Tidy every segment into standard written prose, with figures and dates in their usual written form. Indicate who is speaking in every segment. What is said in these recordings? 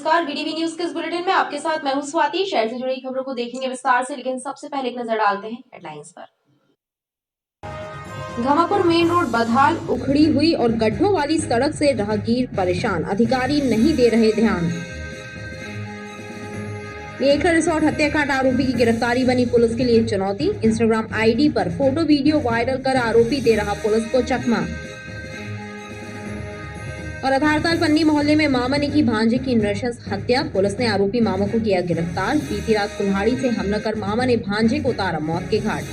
Speaker 1: नमस्कार, BDV news के इस बुलेटिन में आपके साथ मैं हूं स्वाति। शहर से जुड़ी खबरों को देखेंगे विस्तार से, लेकिन सबसे पहले एक नजर डालते हैं हेडलाइंस पर। घमापुर मेन रोड बदहाल, उखड़ी हुई और गड्ढों वाली सड़क से राहगीर परेशान, अधिकारी नहीं दे रहे ध्यान। लेखर रिसोर्ट हत्याकांड आरोपी की गिरफ्तारी बनी पुलिस के लिए चुनौती। इंस्टाग्राम आईडी पर फोटो वीडियो वायरल कर आरोपी दे रहा पुलिस को चकमा। और आधारताल पन्नी मोहल्ले में मामा ने की भांजे की नृशंस हत्या, पुलिस ने आरोपी मामा को किया गिरफ्तार। बीती रात कुल्हाड़ी से हमला कर मामा ने भांजे को उतारा मौत के घाट।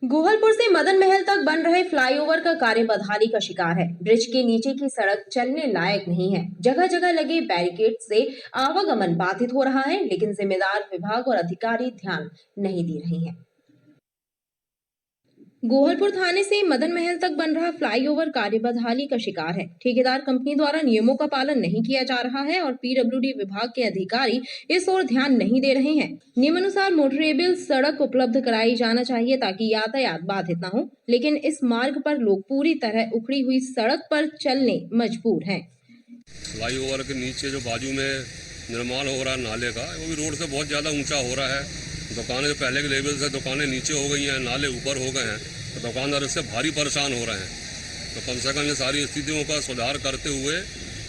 Speaker 1: गोहलपुर से मदन महल तक बन रहे फ्लाईओवर का कार्य बदहाली का शिकार है। ब्रिज के नीचे की सड़क चलने लायक नहीं है। जगह जगह लगे बैरिकेड से आवागमन बाधित हो रहा है, लेकिन जिम्मेदार विभाग और अधिकारी ध्यान नहीं दे रहे हैं। गोहलपुर थाने से मदन महल तक बन रहा फ्लाईओवर कार्य बदहाली का शिकार है। ठेकेदार कंपनी द्वारा नियमों का पालन नहीं किया जा रहा है और पीडब्ल्यूडी विभाग के अधिकारी इस ओर ध्यान नहीं दे रहे हैं। नियमानुसार मोटरेबल सड़क उपलब्ध कराई जाना चाहिए ताकि यातायात बाधित न हो, लेकिन इस मार्ग पर लोग पूरी तरह उखड़ी हुई सड़क पर चलने मजबूर हैं।
Speaker 2: फ्लाईओवर के नीचे जो बाजू में निर्माण हो रहा है नाले का, वो भी रोड से बहुत ज्यादा ऊंचा हो रहा है। दुकानें जो पहले के लेवल से दुकानें नीचे हो गई हैं, नाले ऊपर हो गए हैं, तो दुकानदार इससे भारी परेशान हो रहे हैं। तो कम से कम ये सारी स्थितियों का सुधार करते हुए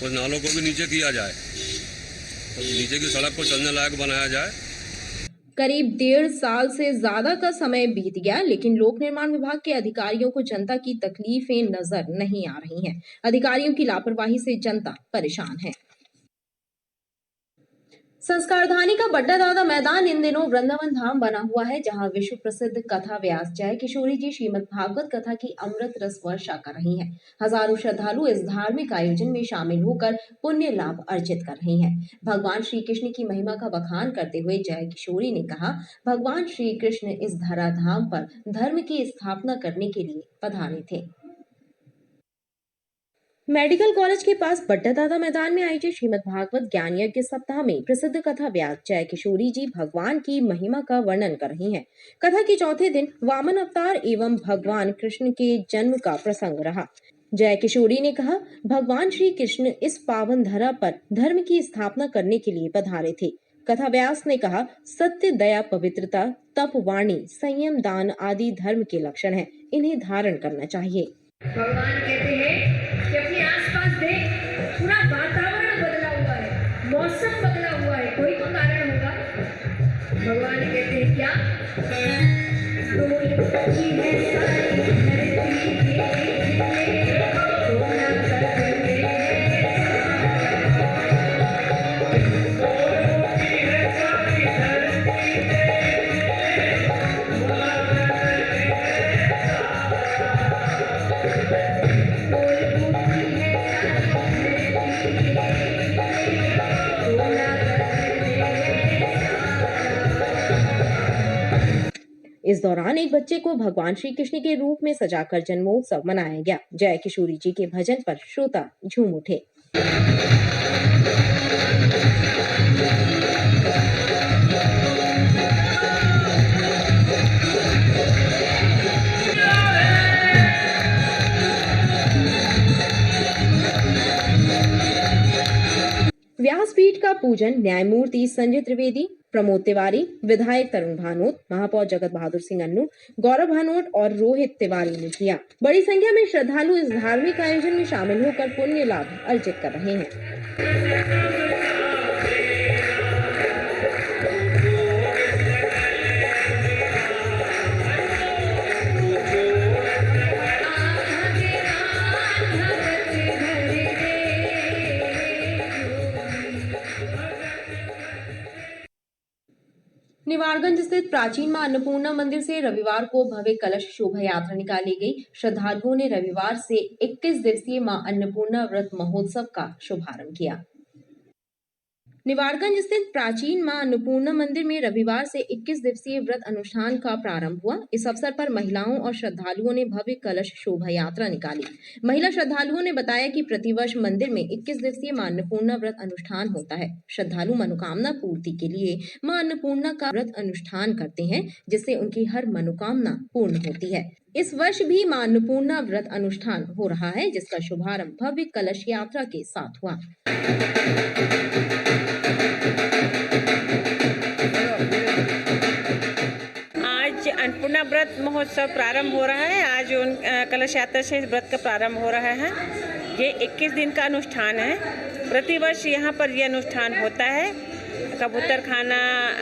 Speaker 2: उस नालों को भी नीचे किया जाए, तो नीचे की सड़क को चलने लायक बनाया जाए।
Speaker 1: करीब 1.5 साल से ज्यादा का समय बीत गया, लेकिन लोक निर्माण विभाग के अधिकारियों को जनता की तकलीफें नजर नहीं आ रही हैं। अधिकारियों की लापरवाही से जनता परेशान है। संस्कारधानी का बड्डा दादा मैदान इन दिनों वृंदावन धाम बना हुआ है, जहां विश्व प्रसिद्ध कथा व्यास जय किशोरी जी श्रीमद् भागवत कथा की अमृत रस वर्षा कर रही हैं। हजारों श्रद्धालु इस धार्मिक आयोजन में शामिल होकर पुण्य लाभ अर्जित कर रहे हैं। भगवान श्री कृष्ण की महिमा का बखान करते हुए जय किशोरी ने कहा, भगवान श्री कृष्ण इस धराधाम पर धर्म की स्थापना करने के लिए पधारे थे। मेडिकल कॉलेज के पास बड्डा दादा मैदान में आयोजित श्रीमद् भागवत ज्ञान यज्ञ सप्ताह में प्रसिद्ध कथा व्यास जय किशोरी जी भगवान की महिमा का वर्णन कर रही हैं। कथा के चौथे दिन वामन अवतार एवं भगवान कृष्ण के जन्म का प्रसंग रहा। जय किशोरी ने कहा, भगवान श्री कृष्ण इस पावन धरा पर धर्म की स्थापना करने के लिए पधारे थे। कथा व्यास ने कहा, सत्य, दया, पवित्रता, तप, वाणी, संयम, दान आदि धर्म के लक्षण हैं। इन्हें धारण करना चाहिए।
Speaker 3: भगवान कहते हैं कि अपने आसपास देख, पूरा वातावरण बदला हुआ है, मौसम बदला हुआ है, कोई तो कारण होगा। भगवान कहते हैं क्या?
Speaker 1: इस दौरान एक बच्चे को भगवान श्री कृष्ण के रूप में सजाकर जन्मोत्सव मनाया गया। जय किशोरी जी के भजन पर श्रोता झूम उठे। व्यासपीठ का पूजन न्यायमूर्ति संजय त्रिवेदी, प्रमोद तिवारी, विधायक तरुण भानोट, महापौर जगत बहादुर सिंह अन्नू, गौरव भानोट और रोहित तिवारी ने किया। बड़ी संख्या में श्रद्धालु इस धार्मिक आयोजन में शामिल होकर पुण्य लाभ अर्जित कर रहे हैं। निवारगंज स्थित प्राचीन मां अन्नपूर्णा मंदिर से रविवार को भव्य कलश शोभा यात्रा निकाली गई। श्रद्धालुओं ने रविवार से 21 दिवसीय मां अन्नपूर्णा व्रत महोत्सव का शुभारंभ किया। निवारगंज स्थित प्राचीन मां अन्नपूर्णा मंदिर में रविवार से 21 दिवसीय व्रत अनुष्ठान का प्रारंभ हुआ। इस अवसर पर महिलाओं और श्रद्धालुओं ने भव्य कलश शोभा यात्रा निकाली। महिला श्रद्धालुओं ने बताया कि प्रतिवर्ष मंदिर में 21 दिवसीय मां अन्नपूर्णा व्रत अनुष्ठान होता है। श्रद्धालु मनोकामना पूर्ति के लिए मां अन्नपूर्णा का व्रत अनुष्ठान करते हैं, जिससे उनकी हर मनोकामना पूर्ण होती है। इस वर्ष भी मां अन्नपूर्णा व्रत अनुष्ठान हो रहा है, जिसका शुभारंभ भव्य कलश यात्रा के साथ हुआ।
Speaker 4: आज अन्नपूर्णा व्रत महोत्सव प्रारंभ हो रहा है। आज कलश यात्रा से व्रत का प्रारंभ हो रहा है। ये 21 दिन का अनुष्ठान है। प्रतिवर्ष यहाँ पर ये अनुष्ठान होता है। कबूतर खाना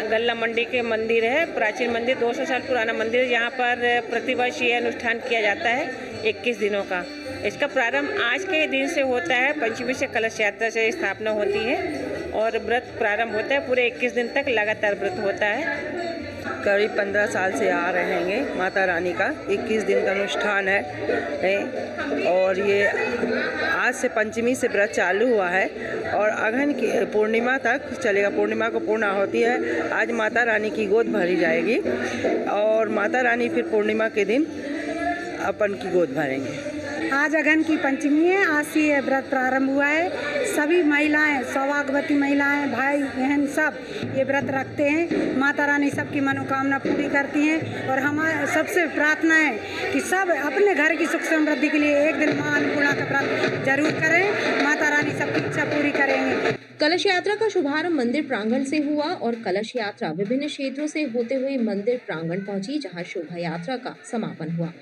Speaker 4: गल्ला मंडी के मंदिर है, प्राचीन मंदिर, 200 साल पुराना मंदिर। यहाँ पर प्रतिवर्ष ये अनुष्ठान किया जाता है 21 दिनों का। इसका प्रारंभ आज के दिन से होता है। पंचमी से कलश यात्रा से स्थापना होती है और व्रत प्रारंभ होता है। पूरे 21 दिन तक लगातार व्रत होता है।
Speaker 5: करीब 15 साल से आ रहे हैं माता रानी का 21 दिन का अनुष्ठान है और ये आज से पंचमी से व्रत चालू हुआ है और अगहन की पूर्णिमा तक चलेगा। पूर्णिमा को पूर्ण होती है। आज माता रानी की गोद भरी जाएगी और माता रानी फिर पूर्णिमा के दिन अपन की गोद भरेंगे।
Speaker 6: आज अगहन की पंचमी है। आज से ये व्रत प्रारंभ हुआ है। सभी महिलाएं, सौभाग्यवती महिलाएं, भाई बहन सब ये व्रत रखते हैं। माता रानी सबकी मनोकामना पूरी करती हैं और हमारे सबसे प्रार्थना है कि सब अपने घर की सुख समृद्धि के लिए एक दिन मां अन्नपूर्णा का व्रत जरूर करें। माता रानी सबकी इच्छा पूरी करेंगे।
Speaker 1: कलश यात्रा का शुभारंभ मंदिर प्रांगण से हुआ और कलश यात्रा विभिन्न क्षेत्रों से होते हुए मंदिर प्रांगण पहुंची, जहां शोभा यात्रा का समापन हुआ।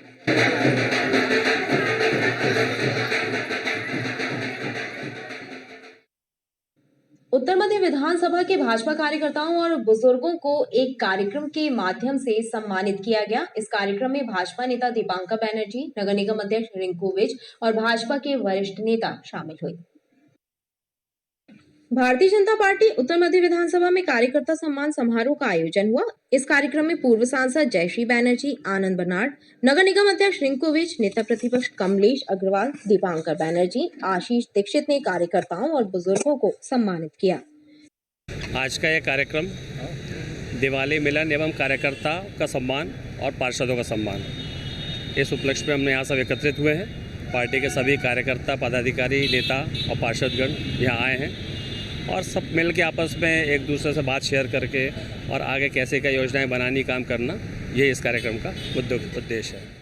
Speaker 1: उत्तर मध्य विधानसभा के भाजपा कार्यकर्ताओं और बुजुर्गों को एक कार्यक्रम के माध्यम से सम्मानित किया गया। इस कार्यक्रम में भाजपा नेता दीपांकर बैनर्जी, नगर निगम अध्यक्ष रिंकू विज और भाजपा के वरिष्ठ नेता शामिल हुए। भारतीय जनता पार्टी उत्तर मध्य विधानसभा में कार्यकर्ता सम्मान समारोह का आयोजन हुआ। इस कार्यक्रम में पूर्व सांसद जयश्री बैनर्जी, आनंद बर्नार्ड, नगर निगम अध्यक्ष रिंकू विज, नेता प्रतिपक्ष कमलेश अग्रवाल, दीपांकर बैनर्जी, आशीष दीक्षित ने कार्यकर्ताओं और बुजुर्गों को सम्मानित किया।
Speaker 7: आज का यह कार्यक्रम दिवाली मिलन एवं कार्यकर्ता का सम्मान और पार्षदों का सम्मान, इस उपलक्ष्य में हमने यहाँ सब एकत्रित हुए हैं। पार्टी के सभी कार्यकर्ता, पदाधिकारी, नेता और पार्षदगण यहाँ आए हैं और सब मिल के आपस में एक दूसरे से बात शेयर करके और आगे कैसे क्या योजनाएं बनानी, काम करना, ये इस कार्यक्रम का उद्देश्य है।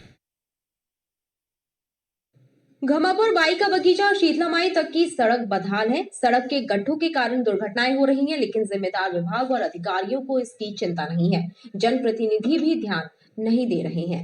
Speaker 1: घमापुर बाई का बगीचा और शीतलामाई तक की सड़क बदहाल है। सड़क के गड्ढों के कारण दुर्घटनाएं हो रही हैं, लेकिन जिम्मेदार विभाग और अधिकारियों को इसकी चिंता नहीं है। जनप्रतिनिधि भी ध्यान नहीं दे रहे हैं।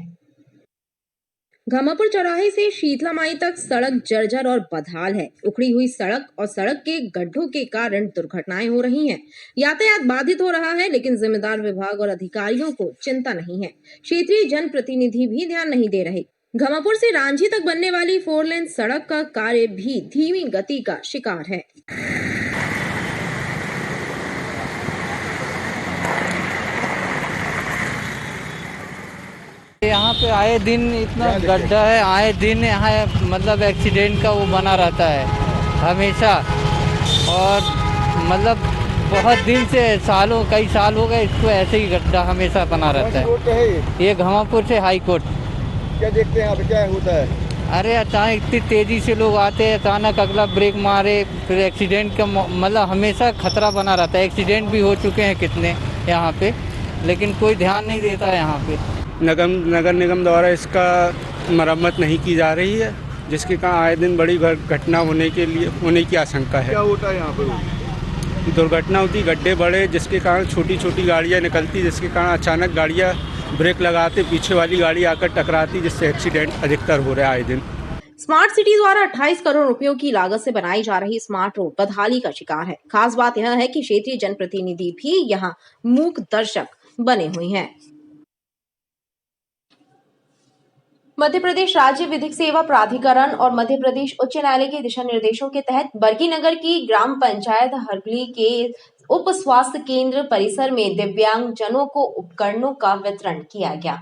Speaker 1: घमापुर चौराहे से शीतलामाई तक सड़क जर्जर और बदहाल है। उखड़ी हुई सड़क और सड़क के गड्ढों के कारण दुर्घटनाएं हो रही हैं। यातायात बाधित हो रहा है, लेकिन जिम्मेदार विभाग और अधिकारियों को चिंता नहीं है। क्षेत्रीय जनप्रतिनिधि भी ध्यान नहीं दे रहे। घमापुर से रांझी तक बनने वाली 4 लेन सड़क का कार्य भी धीमी गति का शिकार है।
Speaker 8: यहाँ पे आए दिन इतना गड्ढा है, आए दिन यहाँ मतलब एक्सीडेंट का वो बना रहता है हमेशा। और मतलब बहुत दिन से, सालों, कई साल हो गए इसको ऐसे ही गड्ढा हमेशा बना रहता है। ये घमापुर से हाई कोर्ट।
Speaker 9: क्या देखते हैं यहाँ पे क्या होता है?
Speaker 8: अरे अचानक इतनी तेज़ी से लोग आते हैं, अचानक अगला ब्रेक मारे, फिर एक्सीडेंट का मतलब हमेशा खतरा बना रहता है। एक्सीडेंट भी हो चुके हैं कितने यहाँ पे, लेकिन कोई ध्यान नहीं देता है यहाँ पे।
Speaker 10: नगर निगम द्वारा इसका मरम्मत नहीं की जा रही है, जिसके कारण आए दिन बड़ी घटना होने की आशंका है।
Speaker 9: क्या होता है यहाँ पर?
Speaker 10: दुर्घटना होती, गड्ढे बड़े, जिसके कारण छोटी छोटी गाड़ियाँ निकलती, जिसके कारण अचानक गाड़ियाँ ब्रेक लगाते, पीछे वाली गाड़ी आकर टकराती, जिससे एक्सीडेंट अधिकतर हो रहे हैं आए दिन।
Speaker 1: स्मार्ट सिटी द्वारा 28 करोड़ रुपयों की लागत से बनाई जा रही स्मार्ट रोड बदहाली का शिकार है। खास बात यह है कि क्षेत्रीय जनप्रतिनिधि भी यहाँ मूक दर्शक बने हुए हैं। मध्य प्रदेश राज्य विधिक सेवा प्राधिकरण और मध्य प्रदेश उच्च न्यायालय के दिशा निर्देशों के तहत बरगी नगर की ग्राम पंचायत हरगली के उप स्वास्थ्य केंद्र परिसर में दिव्यांग जनों को उपकरणों का वितरण किया गया।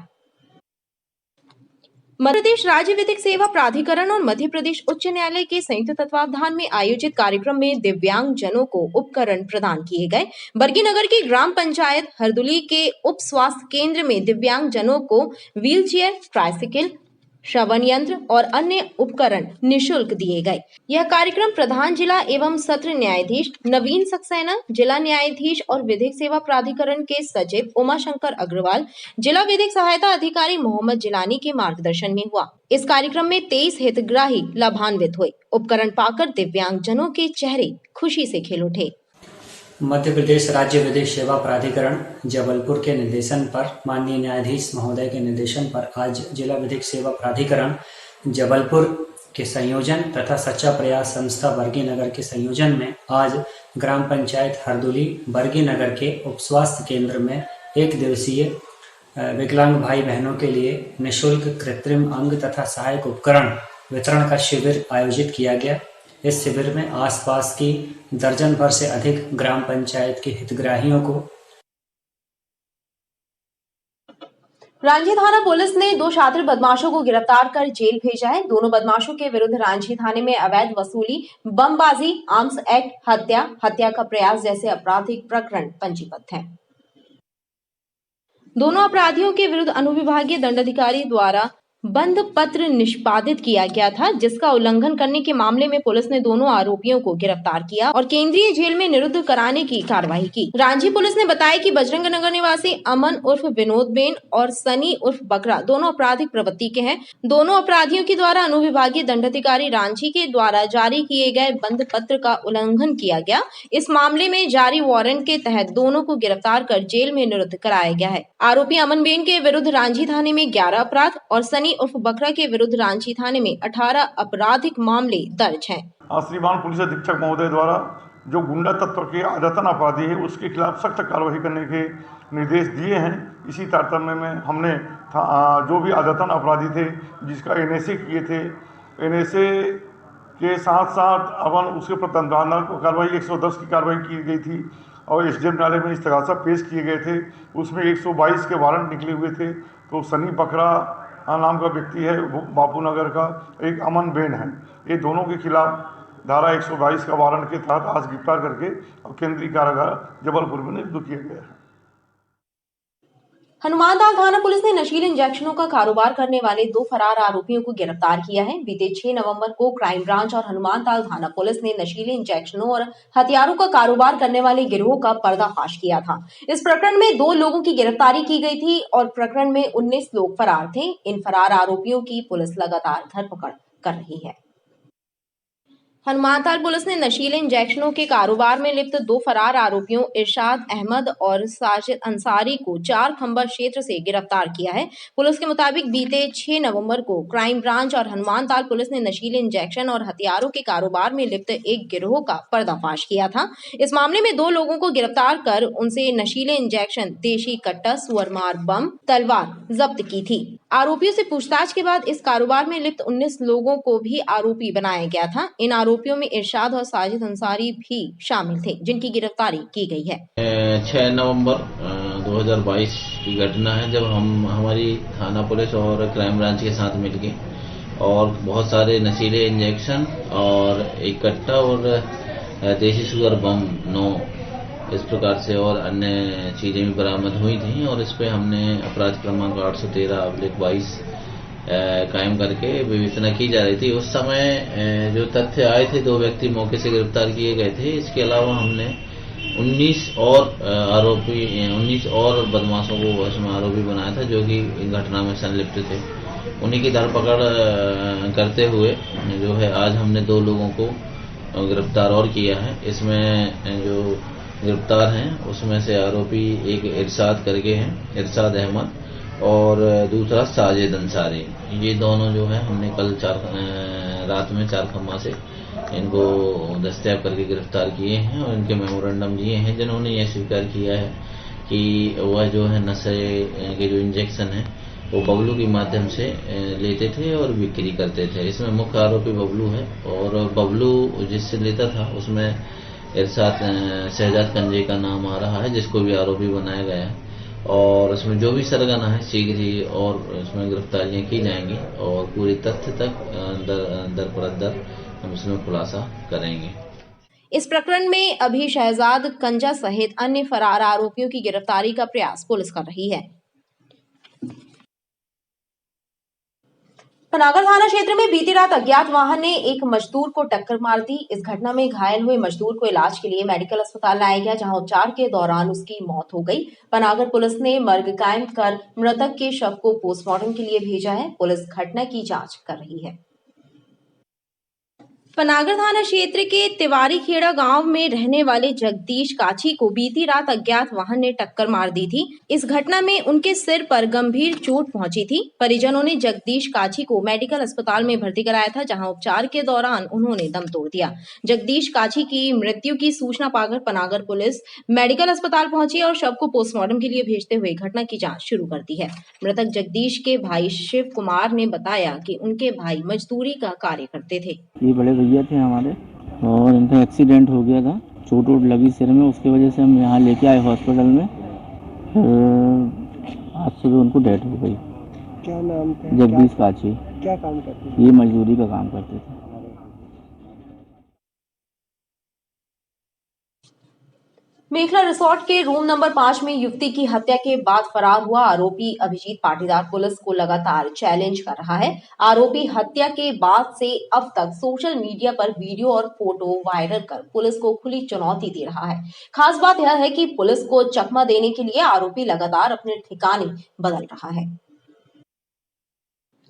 Speaker 1: मध्य प्रदेश राज्य विधिक सेवा प्राधिकरण और मध्य प्रदेश उच्च न्यायालय के संयुक्त तत्वावधान में आयोजित कार्यक्रम में दिव्यांग जनों को उपकरण प्रदान किए गए। बरगी नगर की ग्राम पंचायत हरदुली के उप स्वास्थ्य केंद्र में दिव्यांग जनों को व्हीलचेयर, ट्राइसिकल, श्रवण यंत्र और अन्य उपकरण निशुल्क दिए गए। यह कार्यक्रम प्रधान जिला एवं सत्र न्यायाधीश नवीन सक्सेना, जिला न्यायाधीश और विधिक सेवा प्राधिकरण के सचिव उमाशंकर अग्रवाल, जिला विधिक सहायता अधिकारी मोहम्मद जिलानी के मार्गदर्शन में हुआ। इस कार्यक्रम में 23 हितग्राही लाभान्वित हुए। उपकरण पाकर दिव्यांगजनों के चेहरे खुशी से खिल उठे।
Speaker 11: मध्य प्रदेश राज्य विधिक सेवा प्राधिकरण जबलपुर के निर्देशन पर, माननीय न्यायाधीश महोदय के निर्देशन पर आज जिला विधिक सेवा प्राधिकरण जबलपुर के संयोजन तथा सच्चा प्रयास संस्था बरगी नगर के संयोजन में आज ग्राम पंचायत हरदुली बरगी नगर के उप स्वास्थ्य केंद्र में 1 दिवसीय विकलांग भाई बहनों के लिए निःशुल्क कृत्रिम अंग तथा सहायक उपकरण वितरण का शिविर आयोजित किया गया। इस शिविर में आसपास की दर्जन भर से अधिक ग्राम पंचायत के हितग्राहियों को
Speaker 1: रांची थाना पुलिस ने 2 शातिर बदमाशों को गिरफ्तार कर जेल भेजा है। दोनों बदमाशों के विरुद्ध रांची थाने में अवैध वसूली, बमबाजी, आर्म्स एक्ट, हत्या का प्रयास जैसे आपराधिक प्रकरण पंजीबद्ध हैं। दोनों अपराधियों के विरुद्ध अनुविभागीय दंडाधिकारी द्वारा बंद पत्र निष्पादित किया गया था, जिसका उल्लंघन करने के मामले में पुलिस ने दोनों आरोपियों को गिरफ्तार किया और केंद्रीय जेल में निरुद्ध कराने की कार्रवाई की। रांची पुलिस ने बताया कि बजरंग नगर निवासी अमन उर्फ विनोद बेन और सनी उर्फ बकरा दोनों आपराधिक प्रवृत्ति के हैं। दोनों अपराधियों के द्वारा अनुविभागीय दंडाधिकारी रांची के द्वारा जारी किए गए बंद पत्र का उल्लंघन किया गया। इस मामले में जारी वारंट के तहत दोनों को गिरफ्तार कर जेल में निरुद्ध कराया गया है। आरोपी अमन बेन के विरुद्ध रांची थाने में 11 अपराध और सनी उर्फ बकरा के विरुद्ध रांची थाने में 18 आपराधिक मामले दर्ज हैं।
Speaker 12: श्रीमान पुलिस अधीक्षक महोदय द्वारा जो गुंडा तत्व के आदतन अपराधी है उसके खिलाफ सख्त कार्रवाई करने के निर्देश दिए हैं। इसी तारतम्य में हमने जो भी आदतन अपराधी थे जिसका NSA किए थे, NSA के साथ साथ अपन उसके प्रतंत्राना कार्रवाई 110 की कार्रवाई की गई थी और SDM न्यायालय में इस्तगासा पेश किए गए थे। उसमें 122 के वारंट निकले हुए थे। तो सनी बकरा नाम का व्यक्ति है, बापू नगर का, एक अमन बेन है, ये दोनों के खिलाफ धारा 122 का वारंट के तहत आज गिरफ्तार करके और केंद्रीय कारागार जबलपुर में नियुक्त किया गया है।
Speaker 1: हनुमानताल थाना पुलिस ने नशीले इंजेक्शनों का कारोबार करने वाले 2 फरार आरोपियों को गिरफ्तार किया है। बीते 6 नवंबर को क्राइम ब्रांच और हनुमानताल थाना पुलिस ने नशीले इंजेक्शनों और हथियारों का कारोबार करने वाले गिरोह का पर्दाफाश किया था। इस प्रकरण में 2 लोगों की गिरफ्तारी की गई थी और प्रकरण में 19 लोग फरार थे। इन फरार आरोपियों की पुलिस लगातार धरपकड़ कर रही है। हनुमानताल पुलिस ने नशीले इंजेक्शनों के कारोबार में लिप्त 2 फरार आरोपियों इरशाद अहमद और साजिद अंसारी को 4 खंबा क्षेत्र से गिरफ्तार किया है। पुलिस के मुताबिक बीते 6 नवंबर को क्राइम ब्रांच और हनुमानताल पुलिस ने नशीले इंजेक्शन और हथियारों के कारोबार में लिप्त एक गिरोह का पर्दाफाश किया था। इस मामले में 2 लोगों को गिरफ्तार कर उनसे नशीले इंजेक्शन, देशी कट्टा, सुअरमार बम, तलवार जब्त की थी। आरोपियों से पूछताछ के बाद इस कारोबार में लिप्त 19 लोगों को भी आरोपी बनाया गया था। इन आरोपियों में इरशाद और साजिद अंसारी भी शामिल थे, जिनकी गिरफ्तारी की गई है।
Speaker 13: 6 नवंबर 2022 की घटना है, जब हमारी थाना पुलिस और क्राइम ब्रांच के साथ मिलके और बहुत सारे नशीले इंजेक्शन और एक कट्टा और देसी सुअर बम 9 इस प्रकार से और अन्य चीज़ें भी बरामद हुई थी और इस पे हमने अपराध क्रमांक 813/22 कायम करके विवेचना की जा रही थी। उस समय जो तथ्य आए थे 2 व्यक्ति मौके से गिरफ्तार किए गए थे। इसके अलावा हमने 19 और बदमाशों को इसमें आरोपी बनाया था जो कि घटना में संलिप्त थे। उन्हीं की धरपकड़ करते हुए जो है आज हमने 2 लोगों को गिरफ्तार और किया है। इसमें जो गिरफ्तार हैं उसमें से आरोपी एक इरशाद करके हैं, इरशाद अहमद, और दूसरा साजिद अंसारी। ये दोनों जो है हमने कल रात में 4 खम्मा से इनको दस्तयाब करके गिरफ्तार किए हैं और इनके मेमोरेंडम दिए हैं, जिन्होंने ये स्वीकार किया है कि वह जो है नशे के जो इंजेक्शन है वो बबलू के माध्यम से लेते थे और बिक्री करते थे। इसमें मुख्य आरोपी बबलू है और बबलू जिससे लेता था उसमें इरशाद शहजाद कंजे का नाम आ रहा है, जिसको भी आरोपी बनाया गया है। और इसमें जो भी सरगना है शीघ्र ही और इसमें गिरफ्तारियां की जाएंगी और पूरी तथ्य तक दर पर दर हम इसमें खुलासा करेंगे।
Speaker 1: इस प्रकरण में अभी शहजाद कंजा सहित अन्य फरार आरोपियों की गिरफ्तारी का प्रयास पुलिस कर रही है। पनागर थाना क्षेत्र में बीती रात अज्ञात वाहन ने एक मजदूर को टक्कर मार दी। इस घटना में घायल हुए मजदूर को इलाज के लिए मेडिकल अस्पताल लाया गया, जहां उपचार के दौरान उसकी मौत हो गई। पनागर पुलिस ने मर्ग कायम कर मृतक के शव को पोस्टमार्टम के लिए भेजा है। पुलिस घटना की जांच कर रही है। पनागर थाना क्षेत्र के तिवारी खेड़ा गांव में रहने वाले जगदीश काछी को बीती रात अज्ञात वाहन ने टक्कर मार दी थी। इस घटना में उनके सिर पर गंभीर चोट पहुंची थी। परिजनों ने जगदीश काछी को मेडिकल अस्पताल में भर्ती कराया था, जहां उपचार के दौरान उन्होंने दम तोड़ दिया। जगदीश काछी की मृत्यु की सूचना पाकर पनागर पुलिस मेडिकल अस्पताल पहुंची और शव को पोस्टमार्टम के लिए भेजते हुए घटना की जाँच शुरू कर दी है। मृतक जगदीश के भाई शिव कुमार ने बताया कि उनके भाई मजदूरी का कार्य करते थे।
Speaker 14: ये बड़े भैया थे हमारे और इनका एक्सीडेंट हो गया था, चोट वोट लगी सिर में, उसकी वजह से हम यहाँ लेके आए हॉस्पिटल में। आज सुबह उनको डेथ हो गई।
Speaker 9: क्या नाम था?
Speaker 14: जगदीश काछी।
Speaker 9: क्या काम करते थे?
Speaker 14: ये मजदूरी का काम करते थे।
Speaker 1: मेखला रिसोर्ट के रूम नंबर 5 में युवती की हत्या के बाद फरार हुआ आरोपी अभिजीत पाटीदार पुलिस को लगातार चैलेंज कर रहा है। आरोपी हत्या के बाद से अब तक सोशल मीडिया पर वीडियो और फोटो वायरल कर पुलिस को खुली चुनौती दे रहा है। खास बात यह है कि पुलिस को चकमा देने के लिए आरोपी लगातार अपने ठिकाने बदल रहा है।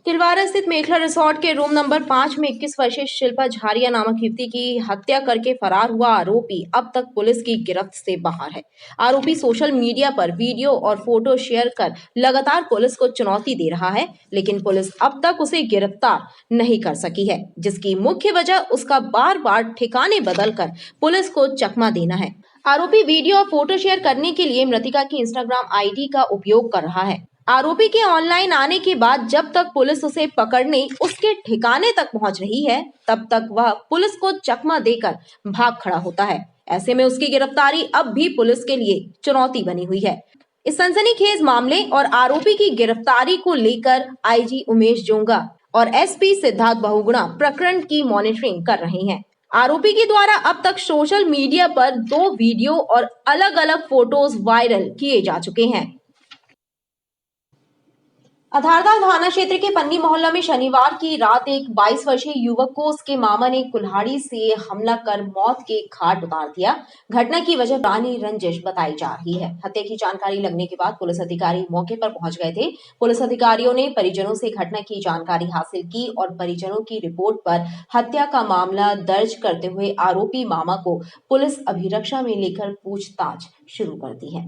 Speaker 1: तिलवारा स्थित मेखला रिसोर्ट के रूम नंबर 5 में 21 वर्षीय शिल्पा झारिया नामक युवती की हत्या करके फरार हुआ आरोपी अब तक पुलिस की गिरफ्त से बाहर है। आरोपी सोशल मीडिया पर वीडियो और फोटो शेयर कर लगातार पुलिस को चुनौती दे रहा है, लेकिन पुलिस अब तक उसे गिरफ्तार नहीं कर सकी है, जिसकी मुख्य वजह उसका बार बार ठिकाने बदलकर पुलिस को चकमा देना है। आरोपी वीडियो और फोटो शेयर करने के लिए मृतिका की इंस्टाग्राम आईडी का उपयोग कर रहा है। आरोपी के ऑनलाइन आने के बाद जब तक पुलिस उसे पकड़ने उसके ठिकाने तक पहुंच रही है, तब तक वह पुलिस को चकमा देकर भाग खड़ा होता है। ऐसे में उसकी गिरफ्तारी अब भी पुलिस के लिए चुनौती बनी हुई है। इस सनसनीखेज मामले और आरोपी की गिरफ्तारी को लेकर आईजी उमेश जोंगा और एसपी सिद्धार्थ बहुगुणा प्रकरण की मॉनिटरिंग कर रहे हैं। आरोपी के द्वारा अब तक सोशल मीडिया पर 2 वीडियो और अलग अलग फोटोज वायरल किए जा चुके हैं। अधारताल थाना क्षेत्र के पन्नी मोहल्ला में शनिवार की रात एक 22 वर्षीय युवक को उसके मामा ने कुल्हाड़ी से हमला कर मौत के घाट उतार दिया। घटना की वजह पुरानी रंजिश बताई जा रही है। हत्या की जानकारी लगने के बाद पुलिस अधिकारी मौके पर पहुंच गए थे। पुलिस अधिकारियों ने परिजनों से घटना की जानकारी हासिल की और परिजनों की रिपोर्ट पर हत्या का मामला दर्ज करते हुए आरोपी मामा को पुलिस अभिरक्षा में लेकर पूछताछ शुरू कर दी है।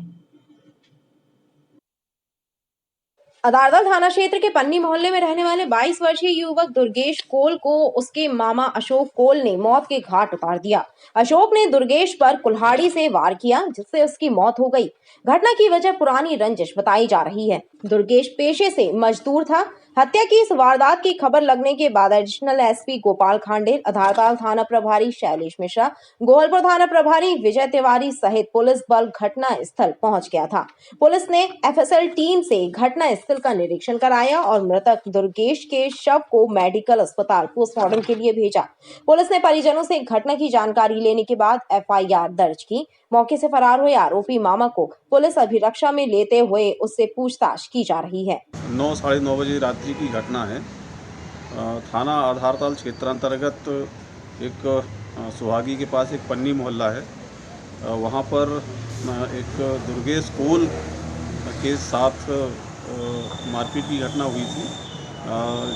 Speaker 1: अदारताल थाना क्षेत्र के पन्नी मोहल्ले में रहने वाले 22 वर्षीय युवक दुर्गेश कोल को उसके मामा अशोक कोल ने मौत के घाट उतार दिया। अशोक ने दुर्गेश पर कुल्हाड़ी से वार किया, जिससे उसकी मौत हो गई। घटना की वजह पुरानी रंजिश बताई जा रही है। दुर्गेश पेशे से मजदूर था। हत्या की इस वारदात की खबर लगने के बाद एडिशनल एसपी गोपाल खांडेल, अधारताल थाना प्रभारी शैलेश मिश्रा, गोहलपुर थाना प्रभारी विजय तिवारी सहित पुलिस बल घटना स्थल पहुंच गया था। पुलिस ने एफएसएल टीम से घटना स्थल का निरीक्षण कराया और मृतक दुर्गेश के शव को मेडिकल अस्पताल पोस्टमार्टम के लिए भेजा। पुलिस ने परिजनों से घटना की जानकारी लेने के बाद एफआईआर दर्ज की। मौके से फरार हुए आरोपी मामा को पुलिस अभिरक्षा में लेते हुए उससे पूछताछ की जा रही है।
Speaker 15: 9 साढ़े 9 बजे रात्रि की घटना है। थाना आधारताल क्षेत्रांतर्गत एक सुहागी के पास एक पन्नी मोहल्ला है, वहाँ पर एक दुर्गेश कोल के साथ मारपीट की घटना हुई थी,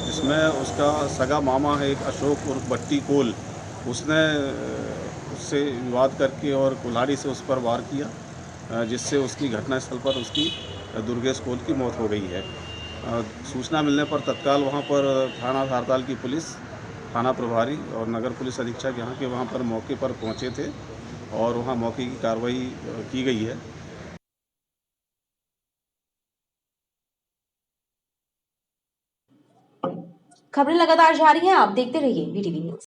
Speaker 15: जिसमें उसका सगा मामा है एक अशोक उर्फ बट्टी कोल, उसने उससे विवाद करके और कुल्हाड़ी से उस पर वार किया, जिससे उसकी घटनास्थल पर उसकी दुर्गेश कोल की मौत हो गई है। सूचना मिलने पर तत्काल वहां पर थाना आधारताल की पुलिस, थाना प्रभारी और नगर पुलिस अधीक्षक यहाँ के वहां पर मौके पर पहुंचे थे और वहां मौके की कार्रवाई की गई है।
Speaker 1: खबरें लगातार जारी हैं, आप देखते रहिए वीटीवी न्यूज।